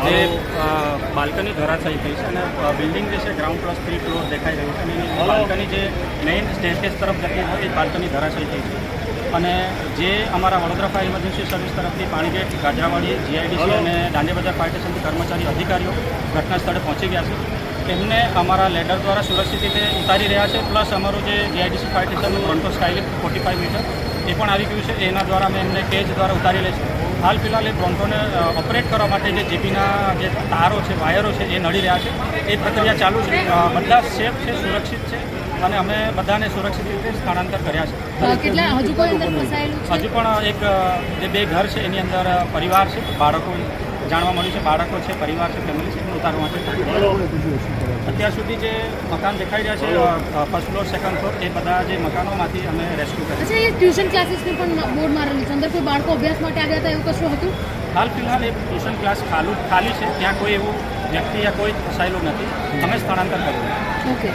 જે બાલ્કની ધરાશાયી થઈ છે અને બિલ્ડિંગ જે છે ગ્રાઉન્ડ+3 ફ્લોર દેખાઈ રહ્યું છે અને એની બાલ્કની જે મેઇન સ્ટેરકેસ તરફ જતી હોય એ બાલ્કની ધરાશાયી થઈ છે અને જે અમારા વડોદરા ફાયર ઇમરજન્સી સર્વિસ તરફથી પાણીગેટ ગાજરાવાડી જીઆઈડીસી અને દાંડિયા બજાર ફાયર સ્ટેશનથી કર્મચારી અધિકારીઓ ઘટના સ્થળે પહોંચી ગયા છે। એમને અમારા લેડર દ્વારા સુરક્ષિત રીતે ઉતારી રહ્યા છે, પ્લસ અમારું જે જીઆઈડીસી ફાયર સ્ટેશનનું ફ્રન્ટો સ્કાયલિફ્ટ 45 મીટર એ પણ આવી ગયું છે, એના દ્વારા અમે એમને કેજ દ્વારા ઉતારી લઈશું। હાલ ફિલહાલ એ બ્રોન્ટોને ઓપરેટ કરવા માટે જે જીપીના જે તારો છે, વાયરો છે એ નડી રહ્યા છે, એ પ્રક્રિયા ચાલુ છે। બધા સેફ છે, સુરક્ષિત છે અને અમે બધાને સુરક્ષિત રીતે સ્થળાંતર કર્યા છે। કેટલા હજુ કોઈ અંદર ફસાયેલું છે? હજુ પણ એક જે 2 ઘર છે એની અંદર પરિવાર છે, બાળકો જાણવા મળ્યું છે, બાળકો છે, પરિવાર છે, ફેમિલી છે, એમને ઉતારવા માટે અત્યાર સુધી જે મકાન દેખાઈ રહ્યા છે ફર્સ્ટ ફ્લોર, સેકન્ડ ફ્લોર, એ બધા જે મકાનોમાંથી અમે રેસ્ક્યુ કર્યા। અચ્છા, એ ટ્યુશન ક્લાસીસનું પણ બોર્ડ મારેલું છે, અંદર કોઈ બાળકો અભ્યાસ માટે આવ્યા હતા એવું કશું હતું? હાલ ફિલહાલ એ ટ્યુશન ક્લાસ ખાલી છે, ત્યાં કોઈ એવું વ્યક્તિ યા કોઈ ફસાયેલું નથી, અમે સ્થળાંતર કર્યું। ઓકે।